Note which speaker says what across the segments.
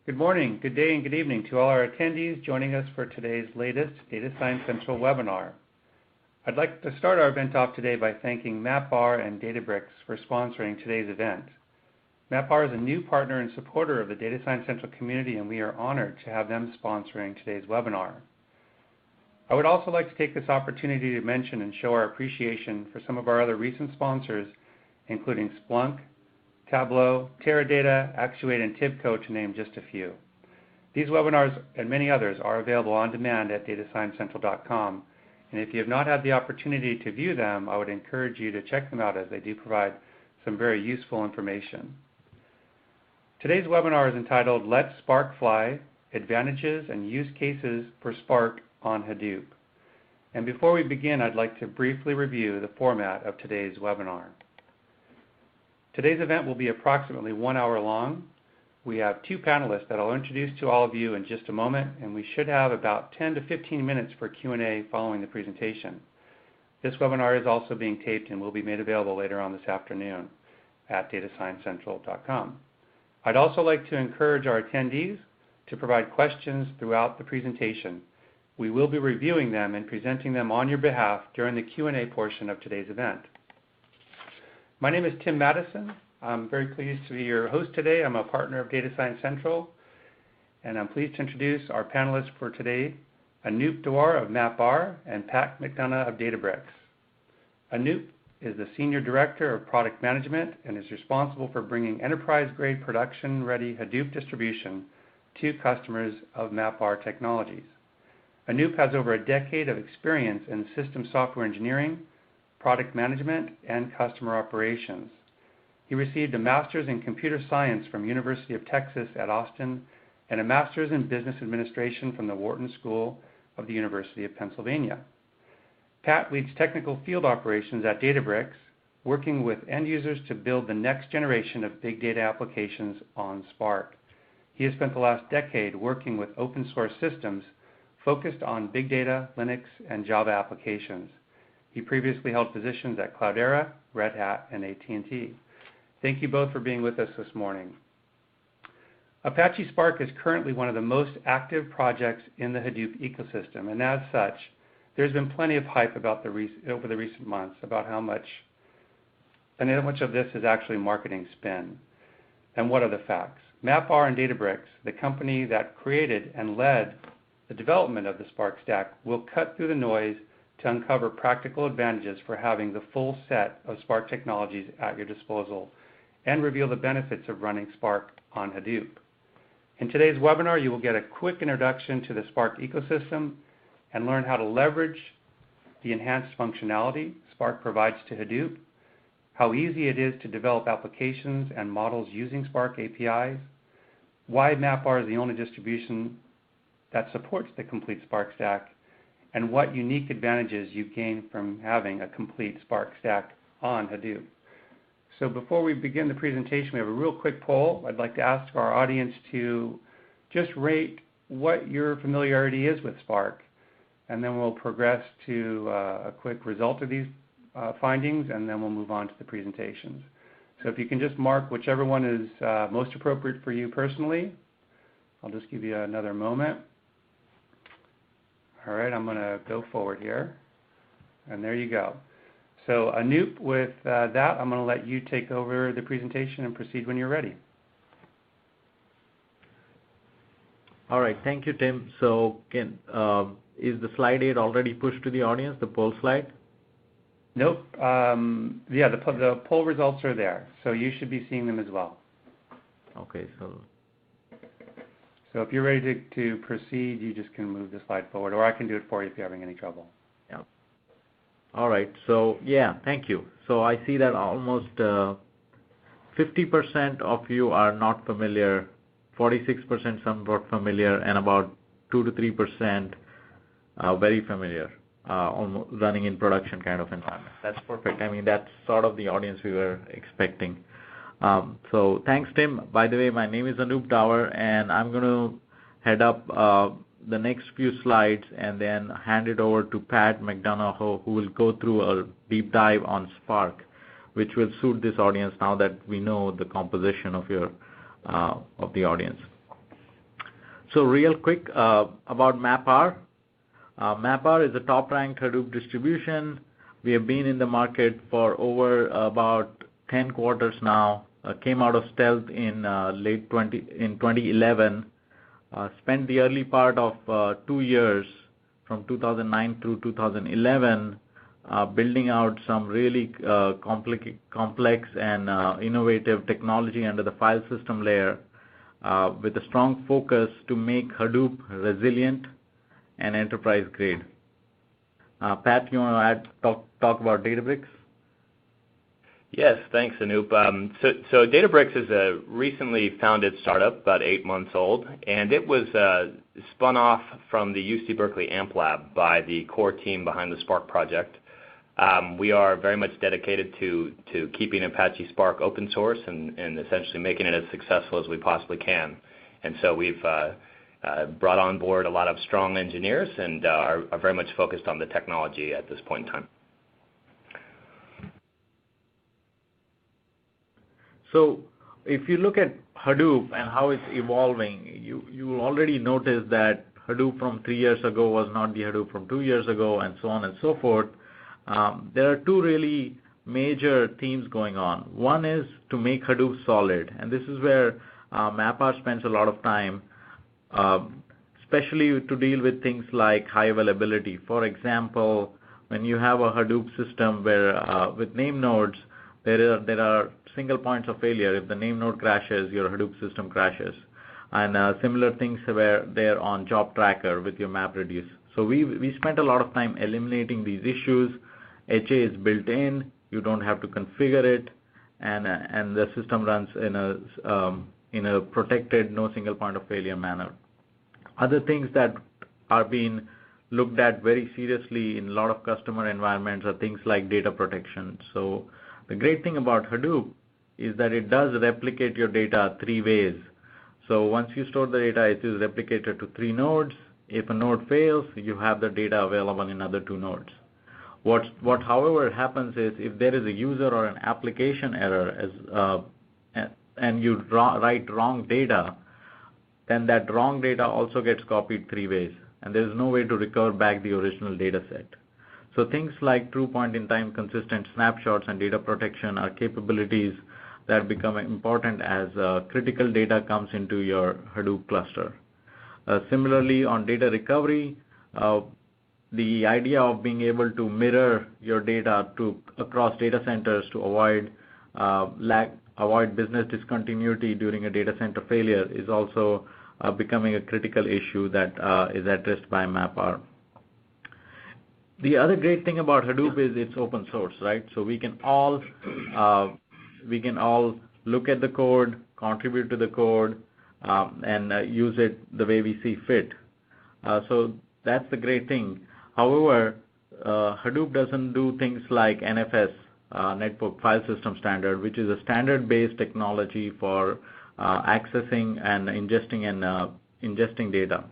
Speaker 1: Good morning, good day, and good evening to all our attendees joining us for today's latest Data Science Central webinar. I'd like to start our event off today by thanking MapR and Databricks for sponsoring today's event. MapR is a new partner and supporter of the Data Science Central community, and we are honored to have them sponsoring today's webinar. I would also like to take this opportunity to mention and show our appreciation for some of our other recent sponsors, including Splunk, Tableau, Teradata, Actuate, and TIBCO, to name just a few. These webinars and many others are available on demand at datasciencecentral.com, and if you have not had the opportunity to view them, I would encourage you to check them out as they do provide some very useful information. Today's webinar is entitled Let Spark Fly, Advantages and Use Cases for Spark on Hadoop. And before we begin, I'd like to briefly review the format of today's webinar. Today's event will be approximately 1 hour long. We have two panelists that I'll introduce to all of you in just a moment, and we should have about 10 to 15 minutes for Q&A following the presentation. This webinar is also being taped and will be made available later on this afternoon at datasciencecentral.com. I'd also like to encourage our attendees to provide questions throughout the presentation. We will be reviewing them and presenting them on your behalf during the Q&A portion of today's event. My name is Tim Madison. I'm very pleased to be your host today. I'm a partner of Data Science Central, and I'm pleased to introduce our panelists for today, Anoop Dewar of MapR and Pat McDonough of Databricks. Anoop is the Senior Director of Product Management and is responsible for bringing enterprise-grade production-ready Hadoop distribution to customers of MapR technologies. Anoop has over a decade of experience in system software engineering, product management, and customer operations. He received a master's in computer science from University of Texas at Austin and a master's in business administration from the Wharton School of the University of Pennsylvania. Pat leads technical field operations at Databricks, working with end users to build the next generation of big data applications on Spark. He has spent the last decade working with open source systems focused on big data, Linux, and Java applications. He previously held positions at Cloudera, Red Hat, and AT&T. Thank you both for being with us this morning. Apache Spark is currently one of the most active projects in the Hadoop ecosystem, and as such, there's been plenty of hype about over the recent months about how much of this is actually marketing spin. And what are the facts? MapR and Databricks, the company that created and led the development of the Spark stack, will cut through the noise to uncover practical advantages for having the full set of Spark technologies at your disposal and reveal the benefits of running Spark on Hadoop. In today's webinar, you will get a quick introduction to the Spark ecosystem and learn how to leverage the enhanced functionality Spark provides to Hadoop, how easy it is to develop applications and models using Spark APIs, why MapR is the only distribution that supports the complete Spark stack, and what unique advantages you gain from having a complete Spark stack on Hadoop. So before we begin the presentation, we have a real quick poll. I'd like to ask our audience to just rate what your familiarity is with Spark, and then we'll progress to a quick result of these findings, and then we'll move on to the presentations. So if you can just mark whichever one is most appropriate for you personally. I'll just give you another moment. All right, I'm going to go forward here, and there you go. So Anoop, with that, I'm going to let you take over the presentation and proceed when you're ready.
Speaker 2: All right, thank you, Tim. So is the slide 8 already pushed to the audience, the poll slide?
Speaker 1: Nope. Yeah, the poll results are there, so you should be seeing them as well.
Speaker 2: Okay, so
Speaker 1: if you're ready to proceed, you just can move the slide forward, or I can do it for you if you're having any trouble.
Speaker 2: Yeah. All right, so yeah, thank you. So I see that almost 50% of you are not familiar, 46% somewhat familiar, and about 2 to 3% very familiar, almost running in production kind of environment. That's perfect. I mean, that's sort of the audience we were expecting. So thanks, Tim. By the way, my name is Anoop Dewar, and I'm going to head up the next few slides and then hand it over to Pat McDonough, who will go through a deep dive on Spark, which will suit this audience now that we know the composition of the audience. So real quick about MapR. MapR is a top-ranked Hadoop distribution. We have been in the market for over about 10 quarters now. Came out of stealth in 2011. Spent the early part of 2 years from 2009 through 2011 building out some really complex and innovative technology under the file system layer with a strong focus to make Hadoop resilient and enterprise grade. Pat, you want to talk about Databricks?
Speaker 3: Yes, thanks, Anup. So Databricks is a recently founded startup, about 8 months old, and it was spun off from the UC Berkeley AMP Lab by the core team behind the SPARC project. We are very much dedicated to keeping Apache Spark open source and essentially making it as successful as we possibly can. And so we've brought on board a lot of strong engineers and are very much focused on the technology at this point in time.
Speaker 2: So if you look at Hadoop and how it's evolving, you will already notice that Hadoop from 3 years ago was not the Hadoop from 2 years ago, and so on and so forth. There are two really major themes going on. One is to make Hadoop solid, and this is where MapR spends a lot of time, especially to deal with things like high availability. For example, when you have a Hadoop system where with name nodes, there are single points of failure. If the name node crashes, your Hadoop system crashes. And similar things where they're on job tracker with your MapReduce. So we spent a lot of time eliminating these issues. HA is built in. You don't have to configure it, and the system runs in a protected, no single point of failure manner. Other things that are being looked at very seriously in a lot of customer environments are things like data protection. So the great thing about Hadoop is that it does replicate your data 3 ways. So once you store the data, it is replicated to 3 nodes. If a node fails, you have the data available in other 2 nodes. What however happens is if there is a user or an application error and you write wrong data, then that wrong data also gets copied 3 ways, and there is no way to recover back the original data set. So things like true point-in-time consistent snapshots and data protection are capabilities that become important as critical data comes into your Hadoop cluster. Similarly, on data recovery, the idea of being able to mirror your data across data centers to avoid business discontinuity during a data center failure is also becoming a critical issue that is addressed by MapR. The other great thing about Hadoop is it's open source, right? So we can all look at the code, contribute to the code, and use it the way we see fit. So that's the great thing. However, Hadoop doesn't do things like NFS, Network File System Standard, which is a standard-based technology for accessing and ingesting data.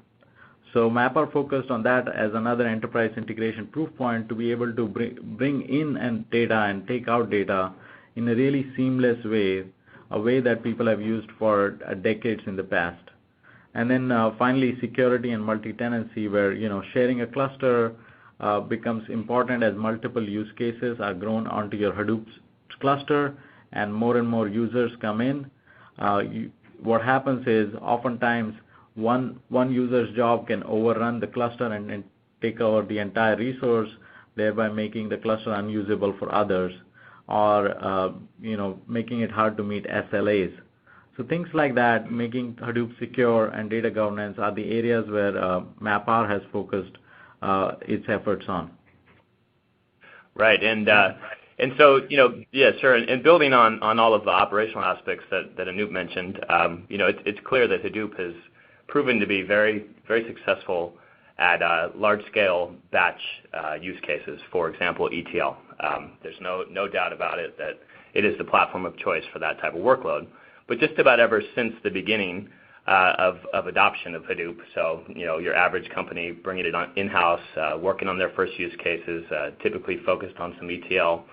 Speaker 2: So MapR focused on that as another enterprise integration proof point to be able to bring in data and take out data in a really seamless way, a way that people have used for decades in the past. And then finally, security and multi-tenancy, where sharing a cluster becomes important as multiple use cases are grown onto your Hadoop cluster, and more users come in. What happens is oftentimes one user's job can overrun the cluster and take over the entire resource, thereby making the cluster unusable for others, or making it hard to meet SLAs. So things like that, making Hadoop secure and data governance are the areas where MapR has focused its efforts on.
Speaker 3: Right, and so yeah, sure. And building on all of the operational aspects that Anup mentioned, it's clear that Hadoop has proven to be very, very successful at large-scale batch use cases. For example, ETL. There's no doubt about it that it is the platform of choice for that type of workload. But just about ever since the beginning of adoption of Hadoop, so your average company bringing it on in-house, working on their first use cases, typically focused on some ETL,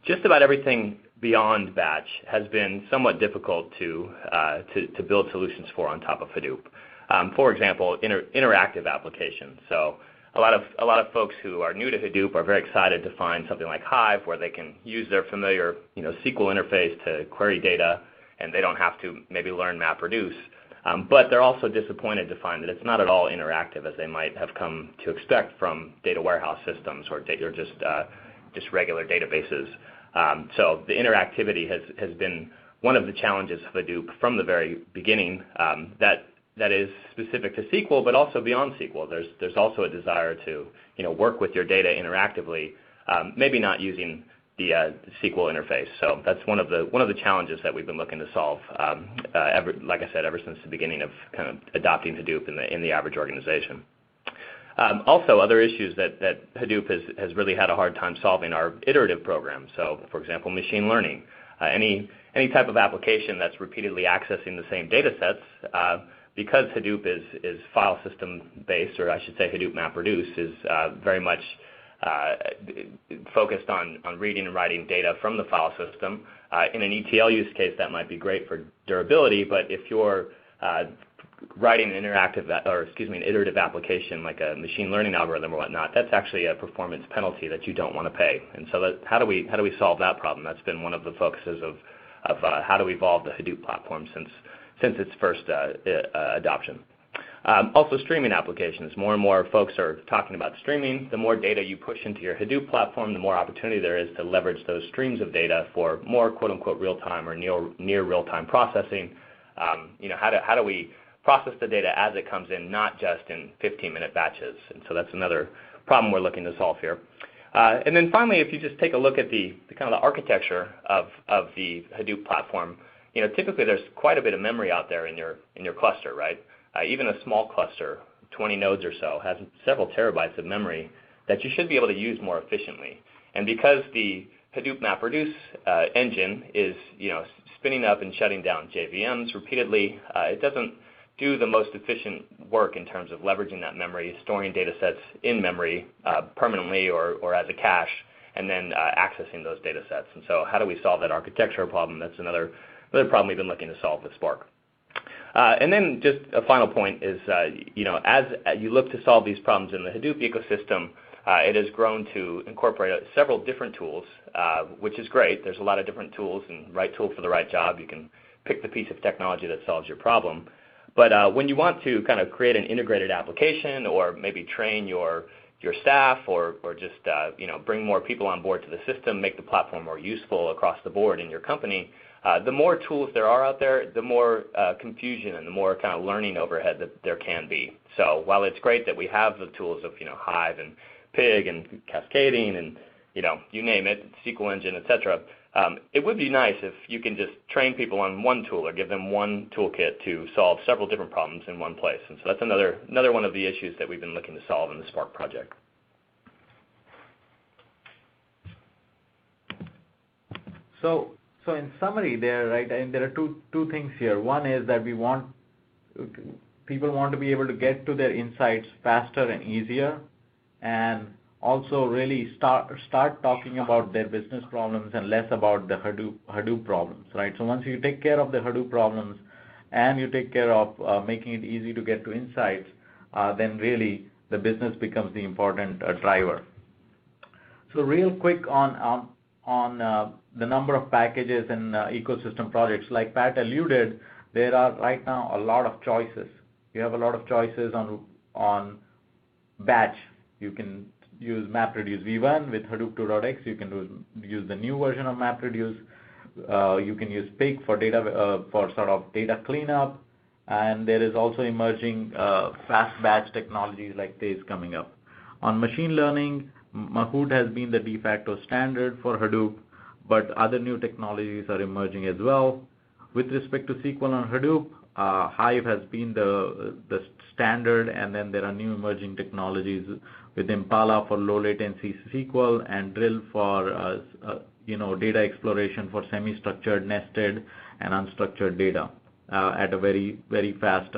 Speaker 3: just about everything beyond batch has been somewhat difficult to build solutions for on top of Hadoop. For example, interactive applications. So a lot of folks who are new to Hadoop are very excited to find something like Hive where they can use their familiar SQL interface to query data, and they don't have to maybe learn MapReduce. But they're also disappointed to find that it's not at all interactive as they might have come to expect from data warehouse systems or just regular databases. So the interactivity has been one of the challenges of Hadoop from the very beginning. That is specific to SQL, but also beyond SQL. There's also a desire to work with your data interactively, maybe not using the SQL interface. So that's one of the challenges that we've been looking to solve. Like I said, ever since the beginning of kind of adopting Hadoop in the average organization. Also, other issues that Hadoop has really had a hard time solving are iterative programs. So, for example, machine learning. Any type of application that's repeatedly accessing the same data sets, because Hadoop is file system based, or I should say Hadoop MapReduce is very much focused on reading and writing data from the file system. In an ETL use case, that might be great for durability, but if you're writing an an iterative application like a machine learning algorithm or whatnot, that's actually a performance penalty that you don't want to pay. And so how do we solve that problem? That's been one of the focuses of how to evolve the Hadoop platform since its first adoption. Also, streaming applications. More and more folks are talking about streaming. The more data you push into your Hadoop platform, the more opportunity there is to leverage those streams of data for more quote-unquote real-time or near real-time processing. How do we process the data as it comes in, not just in 15-minute batches? And so that's another problem we're looking to solve here. And then finally, if you just take a look at the kind of the architecture of the Hadoop platform, typically there's quite a bit of memory out there in your cluster, right? Even a small cluster, 20 nodes or so, has several terabytes of memory that you should be able to use more efficiently. And because the Hadoop MapReduce engine is spinning up and shutting down JVMs repeatedly, it doesn't do the most efficient work in terms of leveraging that memory, storing data sets in memory permanently or as a cache, and then accessing those data sets. And so how do we solve that architectural problem? That's another problem we've been looking to solve with Spark. And then just a final point is, as you look to solve these problems in the Hadoop ecosystem, it has grown to incorporate several different tools, which is great. There's a lot of different tools, and right tool for the right job. You can pick the piece of technology that solves your problem. But when you want to kind of create an integrated application, or maybe train your staff, or just bring more people on board to the system, make the platform more useful across the board in your company, the more tools there are out there, the more confusion and the more kind of learning overhead that there can be. So while it's great that we have the tools of Hive and Pig and Cascading and you name it, SQL Engine, etc., it would be nice if you can just train people on one tool or give them one toolkit to solve several different problems in one place. And so that's another one of the issues that we've been looking to solve in the Spark project.
Speaker 2: So in summary there, right, and there are two things here. One is that people want to be able to get to their insights faster and easier, and also really start talking about their business problems and less about the Hadoop problems, right? So once you take care of the Hadoop problems and you take care of making it easy to get to insights, then really the business becomes the important driver. So real quick on the number of packages and ecosystem projects, like Pat alluded, there are right now a lot of choices. You have a lot of choices on batch. You can use MapReduce v1 with Hadoop 2.x. You can use the new version of MapReduce. You can use Pig for data for sort of data cleanup, and there is also emerging fast batch technologies like this coming up. On machine learning, Mahout has been the de facto standard for Hadoop, but other new technologies are emerging as well. With respect to SQL on Hadoop, Hive has been the standard, and then there are new emerging technologies with Impala for low latency SQL and Drill for data exploration for semi-structured, nested, and unstructured data at a very, very fast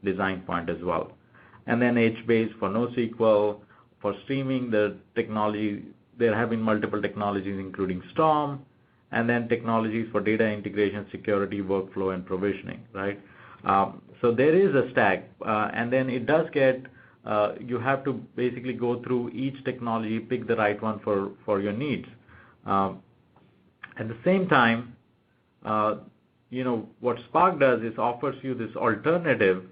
Speaker 2: design point as well. And then HBase for NoSQL. For streaming, there have been multiple technologies including Storm, and then technologies for data integration, security, workflow, and provisioning, right? So there is a stack, and then it does get, you have to basically go through each technology, pick the right one for your needs. At the same time, what Spark does is offers you this alternative,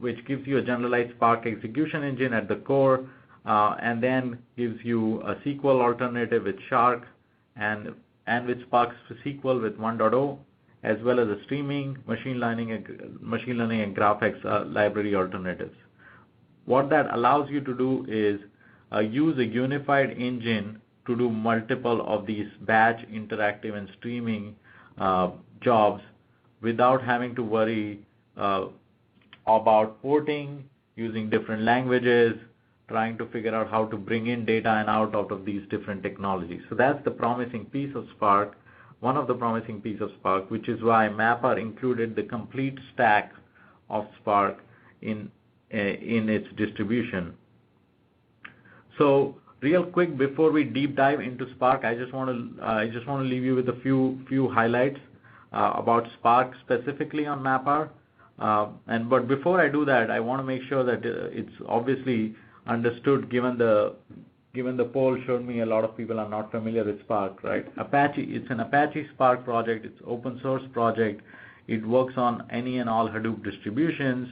Speaker 2: which gives you a generalized Spark execution engine at the core, and then gives you a SQL alternative with Shark, and with Spark SQL with 1.0, as well as a streaming, machine learning, and graphics library alternatives. What that allows you to do is use a unified engine to do multiple of these batch, interactive, and streaming jobs without having to worry about porting, using different languages, trying to figure out how to bring in data and out of these different technologies. So that's the promising piece of Spark, one of the promising pieces of Spark, which is why MapR included the complete stack of Spark in its distribution. So real quick, before we deep dive into Spark, I just want to leave you with a few highlights about Spark specifically on MapR. But before I do that, I want to make sure that it's obviously understood, given the poll showed me a lot of people are not familiar with Spark, right? It's an Apache Spark project. It's open source project. It works on any and all Hadoop distributions.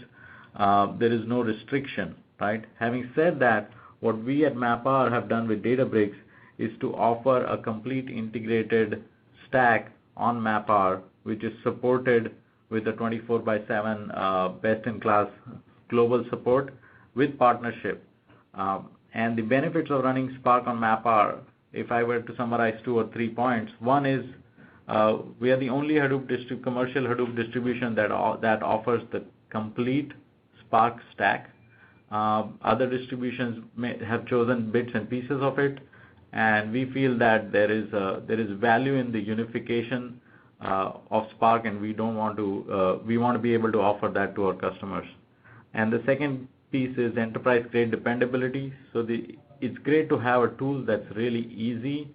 Speaker 2: There is no restriction, right? Having said that, what we at MapR have done with Databricks is to offer a complete integrated stack on MapR, which is supported with a 24/7 best-in-class global support with partnership. And the benefits of running Spark on MapR, if I were to summarize 2 or 3 points, one is we are the only commercial Hadoop distribution that offers the complete Spark stack. Other distributions may have chosen bits and pieces of it, and we feel that there is value in the unification of Spark, and we want to be able to offer that to our customers. And the second piece is enterprise-grade dependability. So it's great to have a tool that's really easy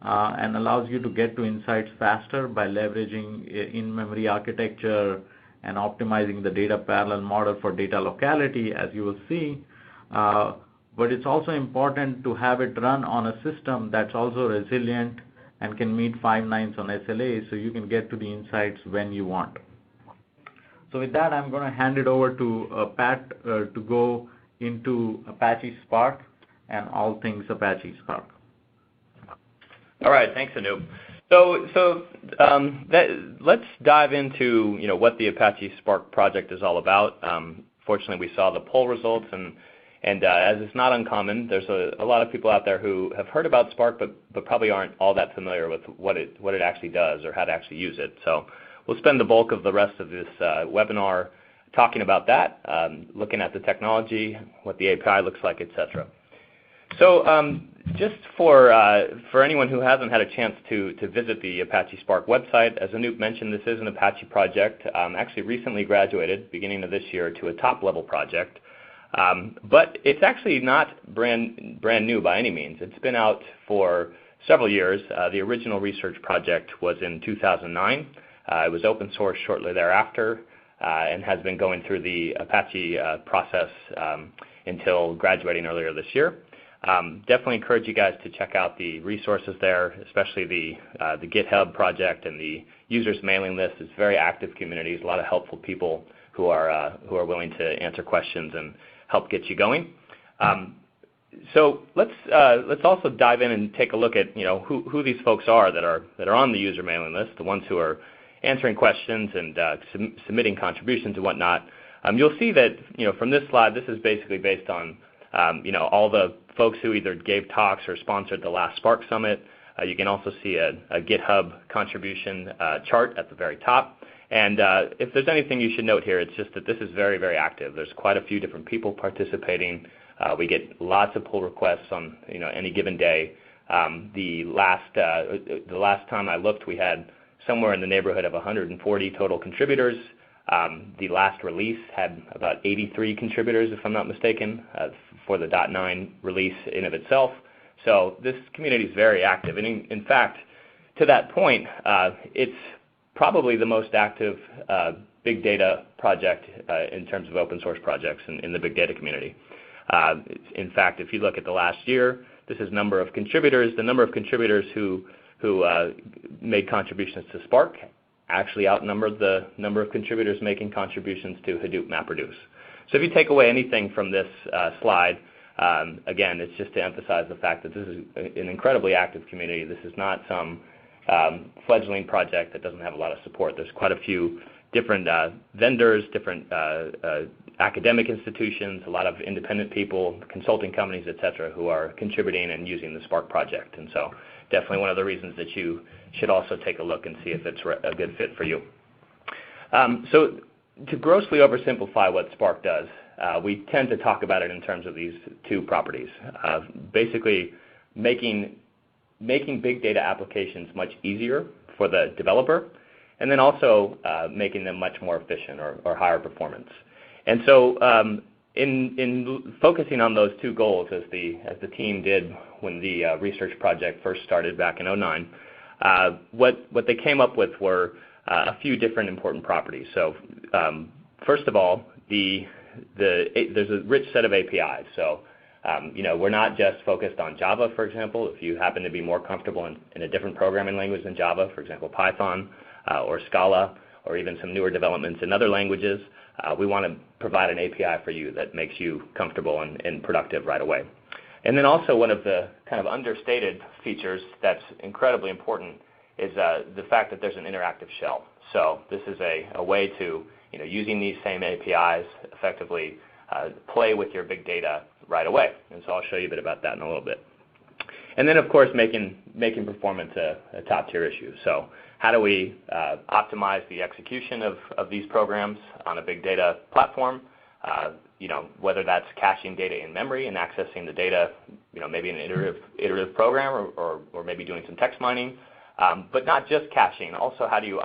Speaker 2: and allows you to get to insights faster by leveraging in-memory architecture and optimizing the data parallel model for data locality, as you will see. But it's also important to have it run on a system that's also resilient and can meet 5 nines on SLA, so you can get to the insights when you want. So with that, I'm going to hand it over to Pat to go into Apache Spark and all things Apache Spark.
Speaker 3: All right, thanks, Anup. So let's dive into what the Apache Spark project is all about. Fortunately, we saw the poll results, and as it's not uncommon, there's a lot of people out there who have heard about Spark, but probably aren't all that familiar with what it actually does or how to actually use it. So we'll spend the bulk of the rest of this webinar talking about that, looking at the technology, what the API looks like, etc. So just for anyone who hasn't had a chance to visit the Apache Spark website, as Anup mentioned, this is an Apache project, actually recently graduated, beginning of this year, to a top-level project. But it's actually not brand new by any means. It's been out for several years. The original research project was in 2009. It was open source shortly thereafter and has been going through the Apache process until graduating earlier this year. Definitely encourage you guys to check out the resources there, especially the GitHub project and the users mailing list. It's very active communities, a lot of helpful people who are willing to answer questions and help get you going. So let's also dive in and take a look at who these folks are that are on the user mailing list, the ones who are answering questions and submitting contributions and whatnot. You'll see that from this slide, this is basically based on all the folks who either gave talks or sponsored the last Spark Summit. You can also see a GitHub contribution chart at the very top. And if there's anything you should note here, it's just that this is very, very active. There's quite a few different people participating. We get lots of pull requests on any given day. The last time I looked, we had somewhere in the neighborhood of 140 total contributors. The last release had about 83 contributors, if I'm not mistaken, for the .9 release in of itself. So this community is very active. And in fact, to that point, it's probably the most active big data project in terms of open source projects in the big data community. In fact, if you look at the last year, this is number of contributors. The number of contributors who made contributions to Spark actually outnumbered the number of contributors making contributions to Hadoop MapReduce. So if you take away anything from this slide, again, it's just to emphasize the fact that this is an incredibly active community. This is not some fledgling project that doesn't have a lot of support. There's quite a few different vendors, different academic institutions, a lot of independent people, consulting companies, et cetera, who are contributing and using the Spark project. And so definitely one of the reasons that you should also take a look and see if it's a good fit for you. So to grossly oversimplify what Spark does, we tend to talk about it in terms of these two properties. Basically, making big data applications much easier for the developer, and then also making them much more efficient or higher performance. And so in focusing on those two goals, as the team did when the research project first started back in 2009, what they came up with were a few different important properties. So first of all, there's a rich set of APIs. So we're not just focused on Java, for example. If you happen to be more comfortable in a different programming language than Java, for example, Python or Scala, or even some newer developments in other languages, we want to provide an API for you that makes you comfortable and productive right away. And then also one of the kind of understated features that's incredibly important is the fact that there's an interactive shell. So this is a way to, using these same APIs, effectively play with your big data right away. And so I'll show you a bit about that in a little bit. And then, of course, making performance a top-tier issue. So how do we optimize the execution of these programs on a big data platform? Whether that's caching data in memory and accessing the data, maybe in an iterative program or maybe doing some text mining. But not just caching. Also, how do you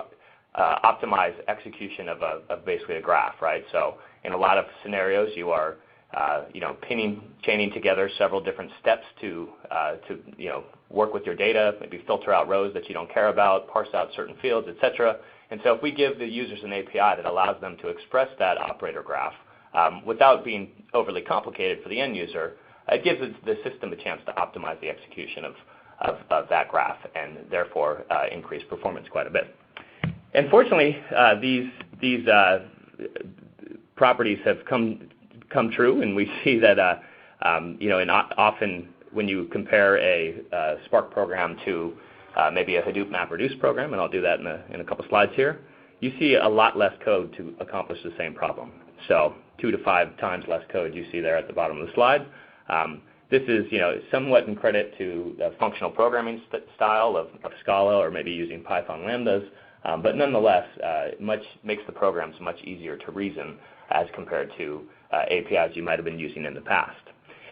Speaker 3: optimize execution of basically a graph, right? So in a lot of scenarios, you are chaining together several different steps to work with your data, maybe filter out rows that you don't care about, parse out certain fields, et cetera. And so if we give the users an API that allows them to express that operator graph without being overly complicated for the end user, it gives the system a chance to optimize the execution of that graph and therefore increase performance quite a bit. And fortunately, these properties have come true, and we see that and often when you compare a Spark program to maybe a Hadoop MapReduce program, and I'll do that in a couple slides here, you see a lot less code to accomplish the same problem. So 2 to 5 times less code you see there at the bottom of the slide. This is somewhat in credit to the functional programming style of Scala or maybe using Python lambdas, but nonetheless, makes the programs much easier to reason as compared to APIs you might have been using in the past.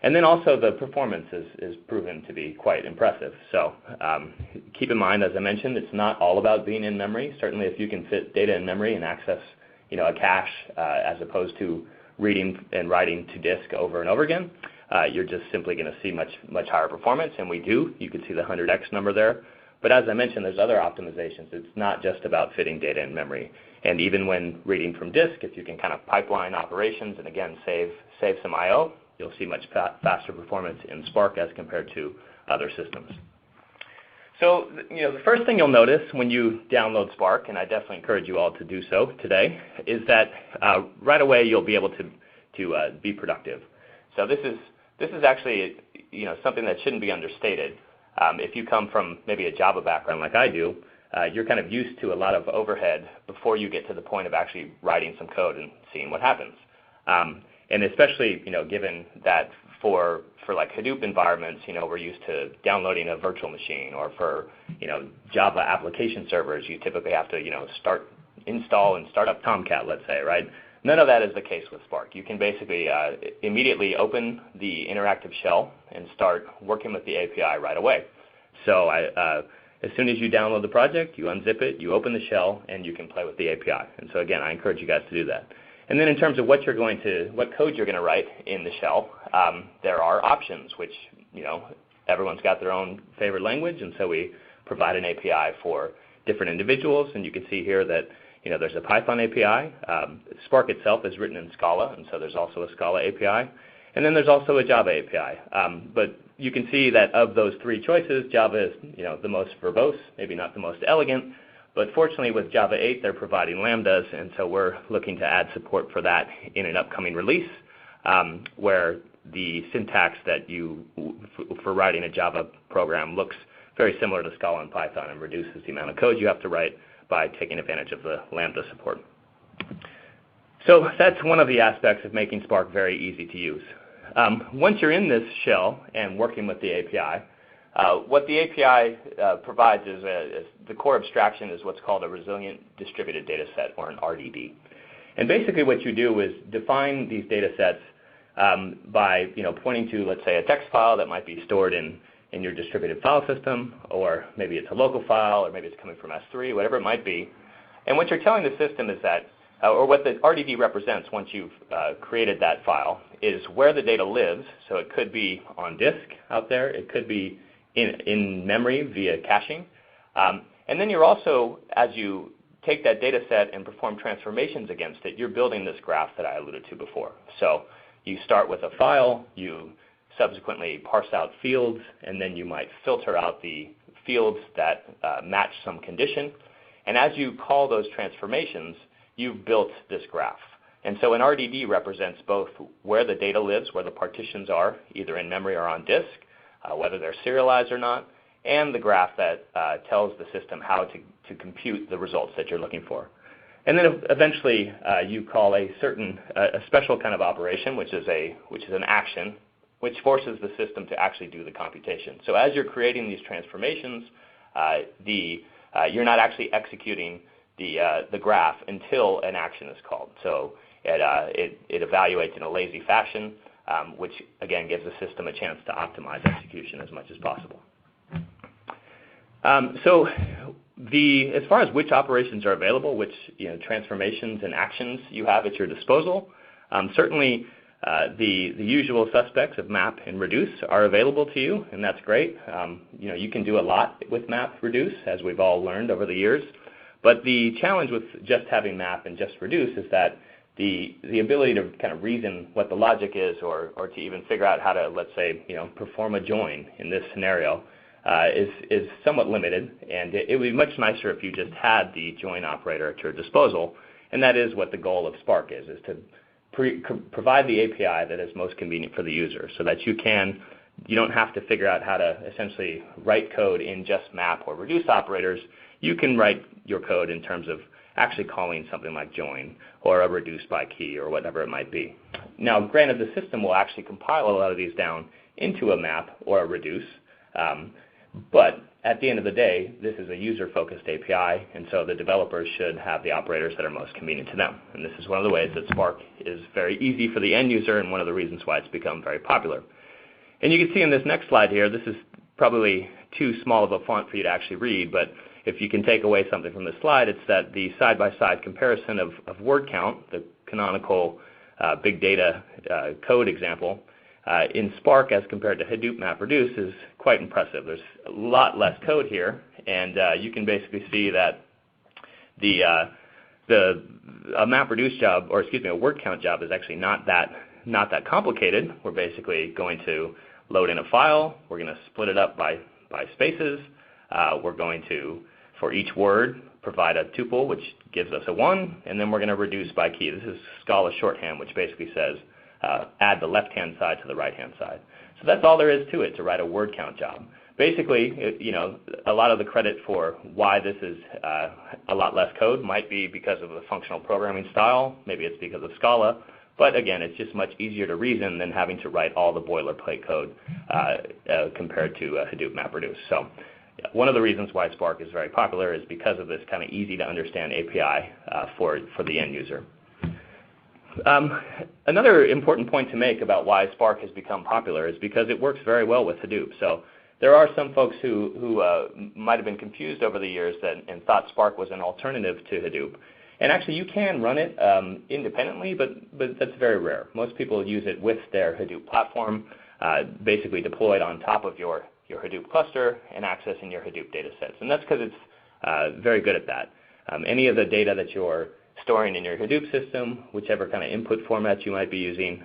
Speaker 3: And then also the performance is proven to be quite impressive. So keep in mind, as I mentioned, it's not all about being in memory. Certainly if you can fit data in memory and access a cache as opposed to reading and writing to disk over and over again, you're just simply going to see much higher performance, and we do. You can see the 100x number there. But as I mentioned, there's other optimizations. It's not just about fitting data in memory. And even when reading from disk, if you can kind of pipeline operations and again save some I/O, you'll see much faster performance in Spark as compared to other systems. So the first thing you'll notice when you download Spark, and I definitely encourage you all to do so today, is that right away you'll be able to be productive. So this is actually something that shouldn't be understated. If you come from maybe a Java background like I do, you're kind of used to a lot of overhead before you get to the point of actually writing some code and seeing what happens. And especially, given that for like Hadoop environments, we're used to downloading a virtual machine, or for, Java application servers, you typically have to, install and start up Tomcat, let's say, right? None of that is the case with Spark. You can basically immediately open the interactive shell and start working with the API right away. So as soon as you download the project, you unzip it, you open the shell, and you can play with the API. And so again, I encourage you guys to do that. And then in terms of what code you're going to write in the shell, there are options, which everyone's got their own favorite language, and so we provide an API for different individuals. And you can see here that there's a Python API. Spark itself is written in Scala, and so there's also a Scala API. And then there's also a Java API. But you can see that of those three choices, Java is the most verbose, maybe not the most elegant. But fortunately, with Java 8, they're providing lambdas, and so we're looking to add support for that in an upcoming release, where the syntax that for writing a Java program looks very similar to Scala and Python and reduces the amount of code you have to write by taking advantage of the lambda support. So that's one of the aspects of making Spark very easy to use. Once you're in this shell and working with the API, what the API provides is the core abstraction is what's called a resilient distributed data set, or an RDD. And basically what you do is define these data sets by pointing to, let's say, a text file that might be stored in your distributed file system, or maybe it's a local file, or maybe it's coming from S3, whatever it might be. And what you're telling the system is that, or what the RDD represents once you've created that file, is where the data lives. So it could be on disk out there. It could be in memory via caching. And then you're also, as you take that data set and perform transformations against it, you're building this graph that I alluded to before. So you start with a file, you subsequently parse out fields, and then you might filter out the fields that match some condition. And as you call those transformations, you've built this graph. And so an RDD represents both where the data lives, where the partitions are, either in memory or on disk, whether they're serialized or not, and the graph that tells the system how to compute the results that you're looking for. And then eventually you call a special kind of operation, which is an action, which forces the system to actually do the computation. So as you're creating these transformations, you're not actually executing the graph until an action is called. So it evaluates in a lazy fashion, which again gives the system a chance to optimize execution as much as possible. So as far as which operations are available, which transformations and actions you have at your disposal, certainly the usual suspects of map and reduce are available to you, and that's great. You can do a lot with MapReduce, as we've all learned over the years. But the challenge with just having map and just reduce is that the ability to kind of reason what the logic is, or to even figure out how to, let's say, perform a join in this scenario is somewhat limited. And it would be much nicer if you just had the join operator at your disposal. And that is what the goal of Spark is to provide the API that is most convenient for the user, so that you don't have to figure out how to essentially write code in just map or reduce operators. You can write your code in terms of actually calling something like join or a reduce by key or whatever it might be. Now, granted, the system will actually compile a lot of these down into a map or a reduce, but at the end of the day, this is a user-focused API, and so the developers should have the operators that are most convenient to them. And this is one of the ways that Spark is very easy for the end user, and one of the reasons why it's become very popular. And you can see in this next slide here, this is probably too small of a font for you to actually read, but if you can take away something from this slide, it's that the side-by-side comparison of word count, the canonical big data code example, in Spark as compared to Hadoop MapReduce is quite impressive. There's a lot less code here, and you can basically see that a MapReduce job, or excuse me, a word count job is actually not that complicated. We're basically going to load in a file. We're going to split it up by spaces. We're going to, for each word, provide a tuple, which gives us a 1, and then we're going to reduce by key. This is Scala shorthand, which basically says add the left-hand side to the right-hand side. So that's all there is to it, to write a word count job. Basically, a lot of the credit for why this is a lot less code might be because of the functional programming style. Maybe it's because of Scala. But again, it's just much easier to reason than having to write all the boilerplate code compared to Hadoop MapReduce. So one of the reasons why Spark is very popular is because of this kind of easy-to-understand API for the end user. Another important point to make about why Spark has become popular is because it works very well with Hadoop. So there are some folks who might have been confused over the years and thought Spark was an alternative to Hadoop. And actually, you can run it independently, but that's very rare. Most people use it with their Hadoop platform, basically deployed on top of your Hadoop cluster and accessing your Hadoop data sets. And that's because it's very good at that. Any of the data that you're storing in your Hadoop system, whichever kind of input format you might be using,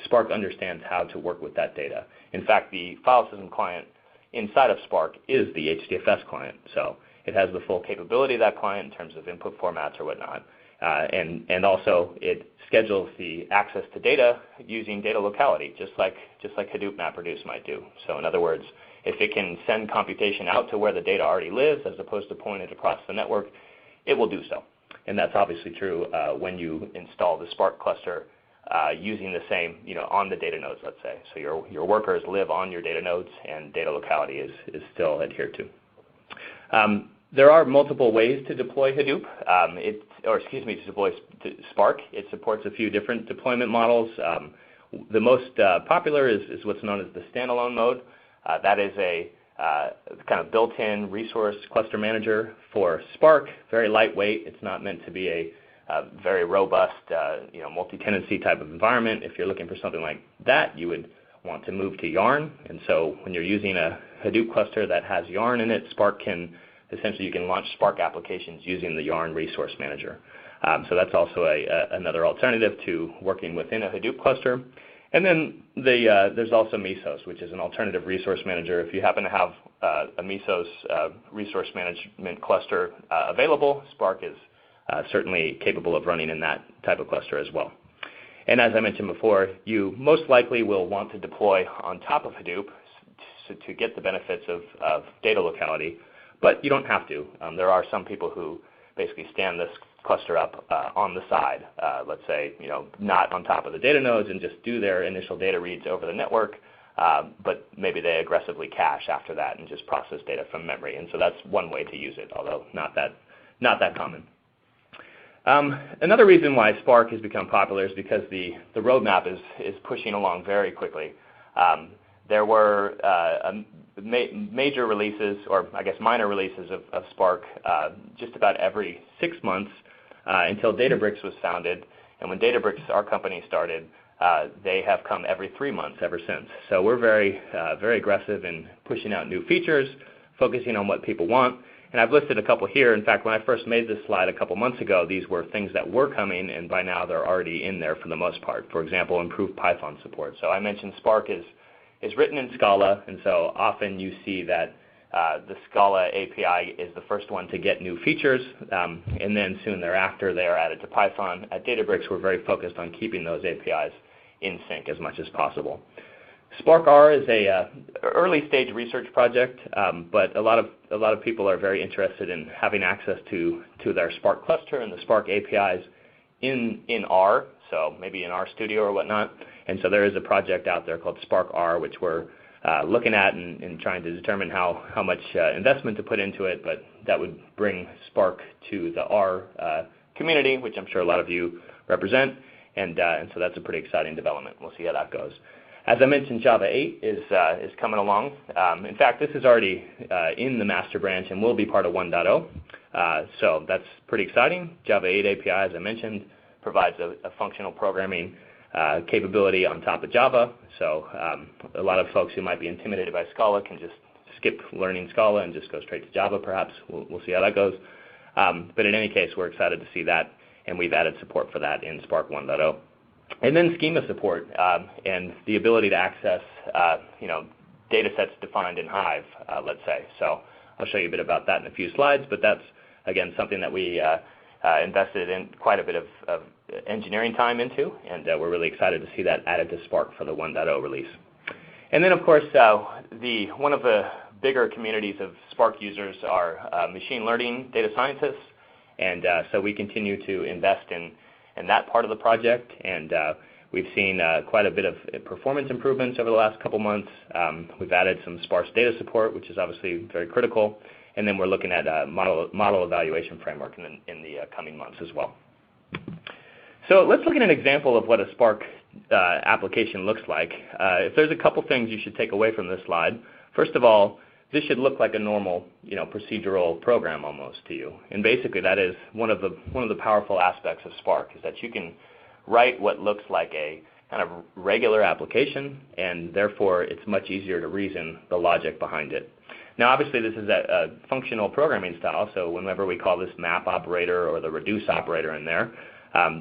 Speaker 3: Spark understands how to work with that data. In fact, the file system client inside of Spark is the HDFS client. So it has the full capability of that client in terms of input formats or whatnot. And also it schedules the access to data using data locality, just like Hadoop MapReduce might do. So in other words, if it can send computation out to where the data already lives as opposed to pulling it across the network, it will do so. And that's obviously true when you install the Spark cluster using the same, on the data nodes, let's say. So your workers live on your data nodes and data locality is still adhered to. There are multiple ways to deploy Hadoop, to deploy Spark. It supports a few different deployment models. The most popular is what's known as the standalone mode. That is a kind of built-in resource cluster manager for Spark, very lightweight. It's not meant to be a very robust, multi-tenancy type of environment. If you're looking for something like that, you would want to move to Yarn. And so when you're using a Hadoop cluster that has Yarn in it, you can launch Spark applications using the Yarn resource manager. So that's also another alternative to working within a Hadoop cluster. And then there's also Mesos, which is an alternative resource manager. If you happen to have a Mesos resource management cluster available, Spark is certainly capable of running in that type of cluster as well. And as I mentioned before, you most likely will want to deploy on top of Hadoop to get the benefits of data locality, but you don't have to. There are some people who basically stand this cluster up on the side, let's say, not on top of the data nodes and just do their initial data reads over the network, but maybe they aggressively cache after that and just process data from memory. And so that's one way to use it, although not that common. Another reason why Spark has become popular is because the roadmap is pushing along very quickly. There were major releases, or I guess minor releases of Spark just about every 6 months until Databricks was founded. And when Databricks, our company, started, they have come every 3 months ever since. So we're very aggressive in pushing out new features, focusing on what people want. And I've listed a couple here. In fact, when I first made this slide a couple months ago, these were things that were coming, and by now they're already in there for the most part. For example, improved Python support. So I mentioned Spark is written in Scala, and so often you see that the Scala API is the first one to get new features, and then soon thereafter they are added to Python. At Databricks, we're very focused on keeping those APIs in sync as much as possible. Spark R is a early stage research project, but a lot of people are very interested in having access to their Spark cluster and the Spark APIs in R, so maybe in RStudio or whatnot. And so there is a project out there called Spark R, which we're looking at and trying to determine how much investment to put into it, but that would bring Spark to the R community, which I'm sure a lot of you represent, and so that's a pretty exciting development. We'll see how that goes. As I mentioned, Java 8 is coming along. In fact, this is already in the master branch and will be part of 1.0. So that's pretty exciting. Java 8 API, as I mentioned, provides a functional programming capability on top of Java. So a lot of folks who might be intimidated by Scala can just skip learning Scala and just go straight to Java, perhaps. We'll see how that goes. But in any case, we're excited to see that, and we've added support for that in Spark 1.0. And then schema support and the ability to access data sets defined in Hive, let's say. So I'll show you a bit about that in a few slides, but that's, again, something that we invested in quite a bit of engineering time into, and we're really excited to see that added to Spark for the 1.0 release. And then, of course, one of the bigger communities of Spark users are machine learning data scientists, and so we continue to invest in that part of the project, and we've seen quite a bit of performance improvements over the last couple months. We've added some sparse data support, which is obviously very critical, and then we're looking at a model evaluation framework in the coming months as well. So let's look at an example of what a Spark application looks like. If there's a couple things you should take away from this slide, first of all, this should look like a normal, procedural program almost to you. And basically, that is one of the powerful aspects of Spark, is that you can write what looks like a kind of regular application, and therefore it's much easier to reason the logic behind it. Now, obviously, this is a functional programming style, so whenever we call this map operator or the reduce operator in there,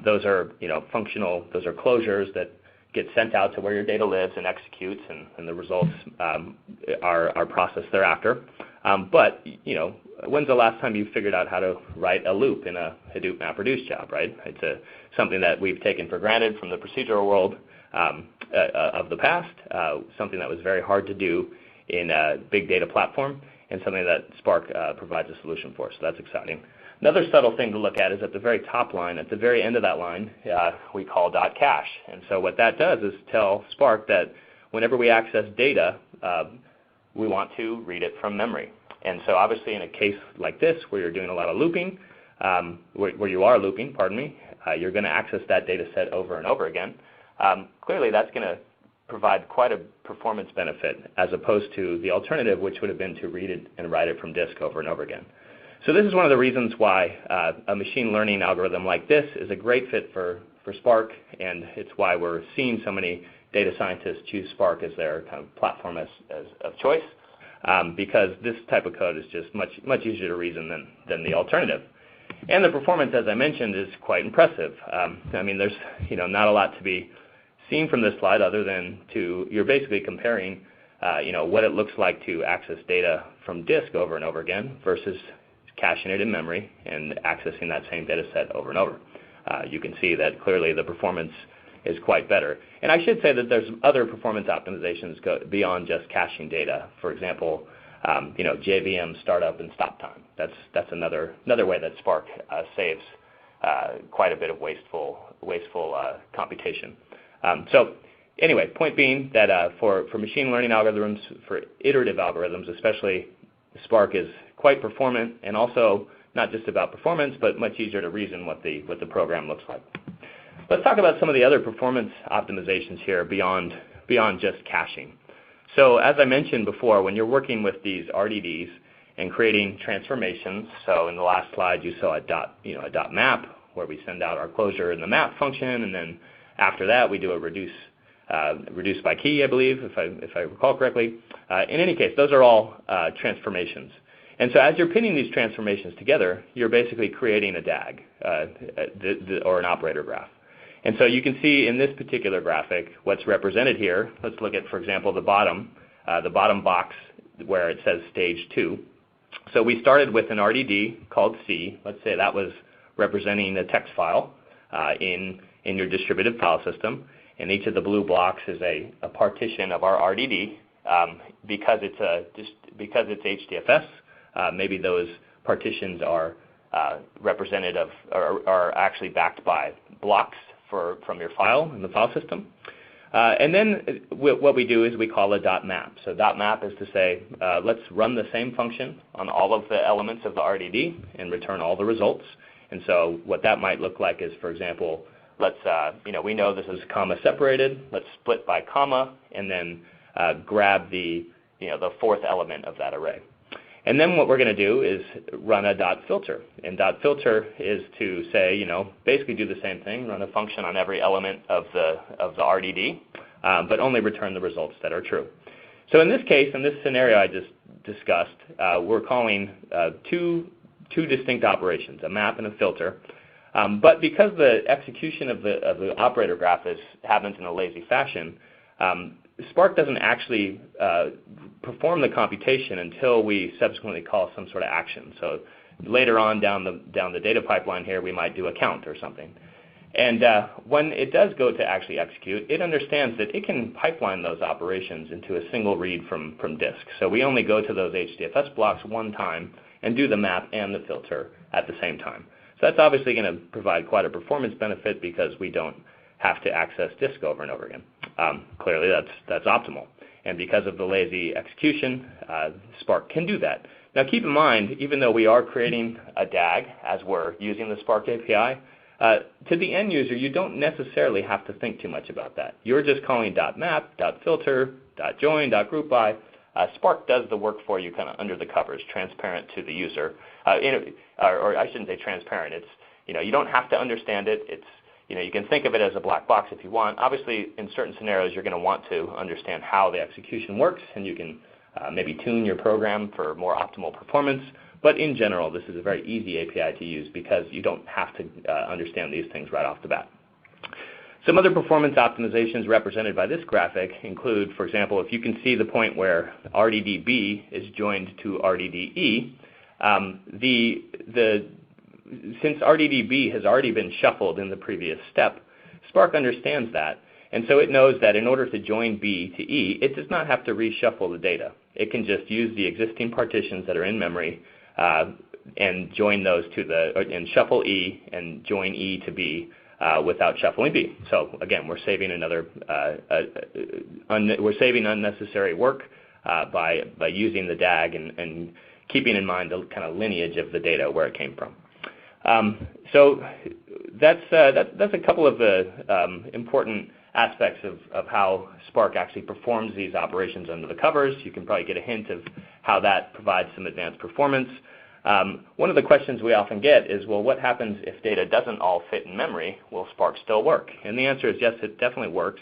Speaker 3: those are functional, those are closures that get sent out to where your data lives and executes, and the results are processed thereafter. But when's the last time you figured out how to write a loop in a Hadoop MapReduce job, right? It's something that we've taken for granted from the procedural world of the past, something that was very hard to do in a big data platform, and something that Spark provides a solution for. So that's exciting. Another subtle thing to look at is at the very top line, at the very end of that line, we call .cache. And so what that does is tell Spark that whenever we access data, we want to read it from memory. And so obviously in a case like this where you're doing a lot of looping, where you are looping, pardon me, you're going to access that data set over and over again. Clearly that's going to provide quite a performance benefit as opposed to the alternative, which would have been to read it and write it from disk over and over again. So this is one of the reasons why a machine learning algorithm like this is a great fit for Spark, and it's why we're seeing so many data scientists choose Spark as their kind of platform of choice, because this type of code is just much easier to reason than the alternative. And the performance, as I mentioned, is quite impressive. I mean, there's not a lot to be seen from this slide other than you're basically comparing what it looks like to access data from disk over and over again versus caching it in memory and accessing that same data set over and over. You can see that clearly the performance is quite better. And I should say that there's other performance optimizations beyond just caching data. For example, JVM startup and stop time. That's another way that Spark saves quite a bit of wasteful computation. So anyway, point being that for machine learning algorithms, for iterative algorithms especially, Spark is quite performant, and also not just about performance, but much easier to reason what the program looks like. Let's talk about some of the other performance optimizations here beyond just caching. So as I mentioned before, when you're working with these RDDs and creating transformations, so in the last slide you saw a .map where we send out our closure in the map function, and then after that we do a reduce by key, I believe, if I recall correctly. In any case, those are all transformations. And so as you're pinning these transformations together, you're basically creating a DAG or an operator graph. And so you can see in this particular graphic what's represented here. Let's look at, for example, the bottom box where it says stage 2. So we started with an RDD called C. Let's say that was representing a text file in your distributed file system. And each of the blue blocks is a partition of our RDD. Because it's HDFS, maybe those partitions are representative or are actually backed by blocks from your file in the file system. And then what we do is we call a .map. So .map is to say, let's run the same function on all of the elements of the RDD and return all the results. And so what that might look like is, for example, let's we know this is comma separated. Let's split by comma and then grab the fourth element of that array. And then what we're going to do is run a .filter. And .filter is to say, basically do the same thing, run a function on every element of the RDD, but only return the results that are true. So in this case, in this scenario I just discussed, we're calling two distinct operations, a map and a filter. But because the execution of the operator graph happens in a lazy fashion, Spark doesn't actually perform the computation until we subsequently call some sort of action. So later on down the data pipeline here, we might do a count or something. And when it does go to actually execute, it understands that it can pipeline those operations into a single read from disk. So we only go to those HDFS blocks one time and do the map and the filter at the same time. So that's obviously going to provide quite a performance benefit because we don't have to access disk over and over again. Clearly that's optimal. And because of the lazy execution, Spark can do that. Now keep in mind, even though we are creating a DAG as we're using the Spark API, to the end user, you don't necessarily have to think too much about that. You're just calling .map, .filter, .join, .groupby. Spark does the work for you kind of under the covers, transparent to the user. Or I shouldn't say transparent. It's, you don't have to understand it. It's, you can think of it as a black box if you want. Obviously, in certain scenarios, you're going to want to understand how the execution works, and you can maybe tune your program for more optimal performance. But in general, this is a very easy API to use because you don't have to understand these things right off the bat. Some other performance optimizations represented by this graphic include, for example, if you can see the point where RDDB is joined to RDDE, since RDDB has already been shuffled in the previous step, Spark understands that, and so it knows that in order to join B to E, it does not have to reshuffle the data. It can just use the existing partitions that are in memory and join those and shuffle E and join E to B without shuffling B. So again, we're saving unnecessary work by using the DAG and keeping in mind the kind of lineage of the data where it came from. So that's a couple of the important aspects of how Spark actually performs these operations under the covers. You can probably get a hint of how that provides some advanced performance. One of the questions we often get is, well, what happens if data doesn't all fit in memory? Will Spark still work? And the answer is yes, it definitely works.